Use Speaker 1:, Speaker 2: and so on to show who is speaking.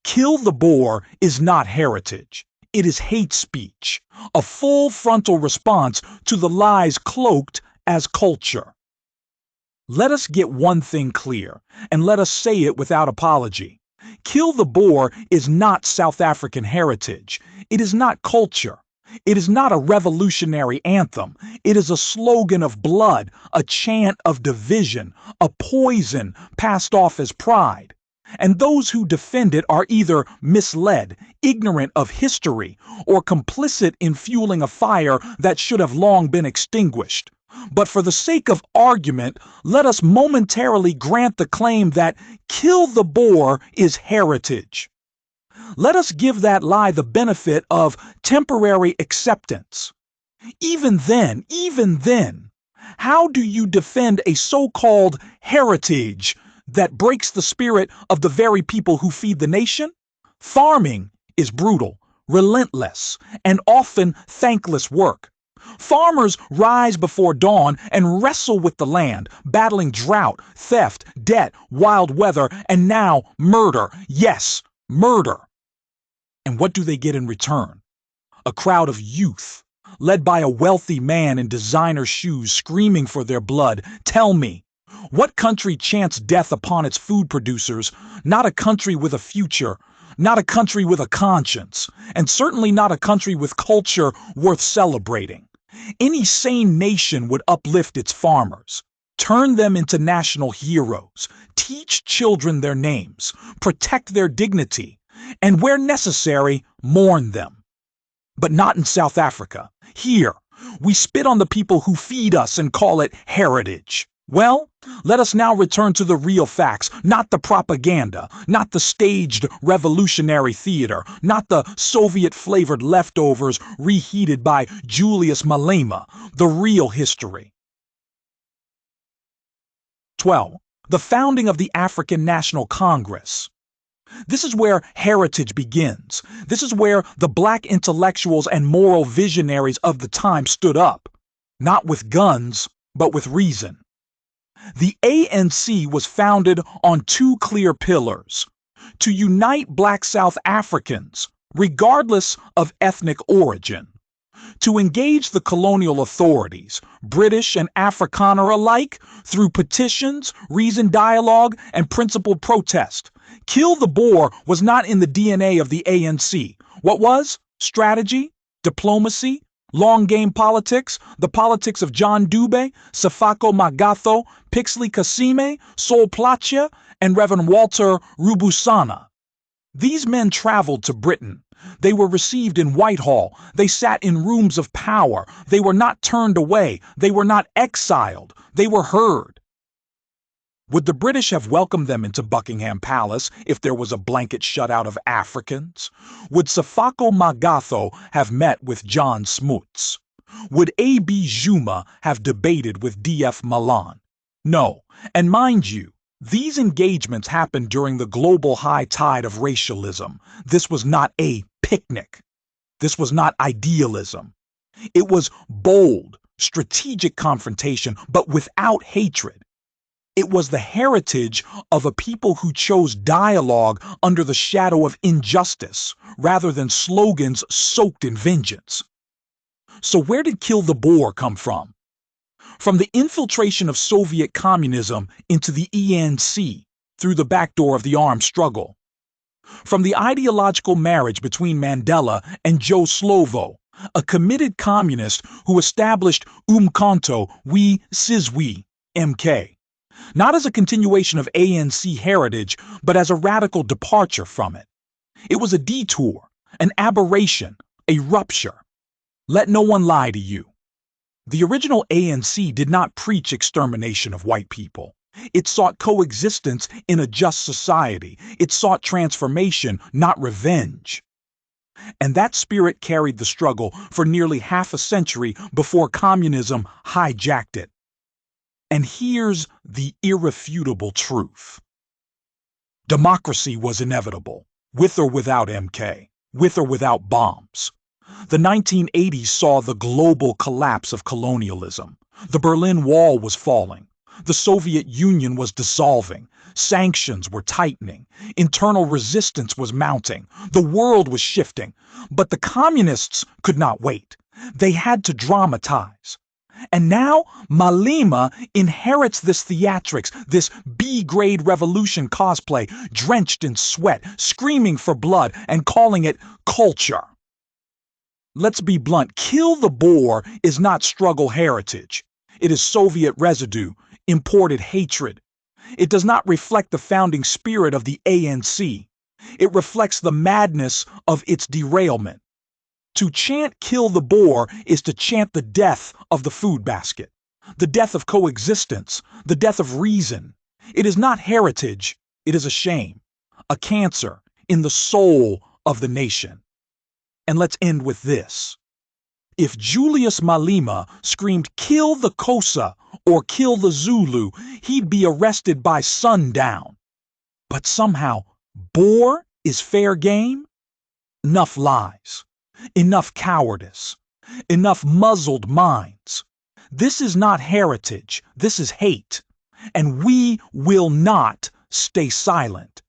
Speaker 1: Kill the Boer is not heritage. It is hate speech, a full frontal response to the lies cloaked as culture. Let us get one thing clear, and let us say it without apology. Kill the Boer is not South African heritage. It is not culture. It is not a revolutionary anthem. It is a slogan of blood, a chant of division, a poison passed off as pride. And those who defend it are either misled, ignorant of history, or complicit in fueling a fire that should have long been extinguished. But for the sake of argument, let us momentarily grant the claim that kill the Boer is heritage. Let us give that lie the benefit of temporary acceptance. Even then, how do you defend a so-called heritage that breaks the spirit of the very people who feed the nation? Farming is brutal, relentless, and often thankless work. Farmers rise before dawn and wrestle with the land, battling drought, theft, debt, wild weather, and now murder. Yes, murder. And what do they get in return? A crowd of youth, led by a wealthy man in designer shoes screaming for their blood. Tell me, what country chants death upon its food producers? Not a country with a future, not a country with a conscience, and certainly not a country with culture worth celebrating. Any sane nation would uplift its farmers, turn them into national heroes, teach children their names, protect their dignity, and where necessary, mourn them. But not in South Africa. Here, we spit on the people who feed us and call it heritage. Well, let us now return to the real facts, not the propaganda, not the staged revolutionary theater, not the Soviet-flavored leftovers reheated by Julius Malema, the real history. 12. The founding of the African National Congress. This is where heritage begins. This is where the black intellectuals and moral visionaries of the time stood up, not with guns, but with reason. The ANC was founded on two clear pillars: to unite black South Africans, regardless of ethnic origin, to engage the colonial authorities, British and Afrikaner alike, through petitions, reasoned dialogue, and principled protest. Kill the Boer was not in the DNA of the ANC. What was? Strategy, diplomacy, long game politics, the politics of John Dube, Sefako Magatho, Pixley Kasime, Sol Plaatje, and Reverend Walter Rubusana. These men traveled to Britain. They were received in Whitehall. They sat in rooms of power. They were not turned away. They were not exiled. They were heard. Would the British have welcomed them into Buckingham Palace if there was a blanket shutout of Africans? Would Sefako Magatho have met with John Smuts? Would A.B. Zuma have debated with D.F. Malan? No. And mind you, these engagements happened during the global high tide of racialism. This was not a picnic. This was not idealism. It was bold, strategic confrontation, but without hatred. It was the heritage of a people who chose dialogue under the shadow of injustice, rather than slogans soaked in vengeance. So where did Kill the Boer come from? From the infiltration of Soviet communism into the ENC through the back door of the armed struggle. From the ideological marriage between Mandela and Joe Slovo, a committed communist who established Umkhonto we Sizwe, MK. Not as a continuation of ANC heritage, but as a radical departure from it. It was a detour, an aberration, a rupture. Let no one lie to you. The original ANC did not preach extermination of white people. It sought coexistence in a just society. It sought transformation, not revenge. And that spirit carried the struggle for nearly half a century before communism hijacked it. And here's the irrefutable truth. Democracy was inevitable, with or without MK, with or without bombs. The 1980s saw the global collapse of colonialism. The Berlin Wall was falling. The Soviet Union was dissolving. Sanctions were tightening. Internal resistance was mounting. The world was shifting. But the communists could not wait. They had to dramatize. And now Malema inherits this theatrics, this B-grade revolution cosplay, drenched in sweat, screaming for blood, and calling it culture. Let's be blunt. Kill the Boer is not struggle heritage. It is Soviet residue, imported hatred. It does not reflect the founding spirit of the ANC. It reflects the madness of its derailment. To chant kill the Boer is to chant the death of the food basket, the death of coexistence, the death of reason. It is not heritage, it is a shame, a cancer in the soul of the nation. And let's end with this. If Julius Malema screamed kill the Xhosa or kill the Zulu, he'd be arrested by sundown. But somehow, Boer is fair game? Enough lies. Enough cowardice. Enough muzzled minds. This is not heritage. This is hate. And we will not stay silent.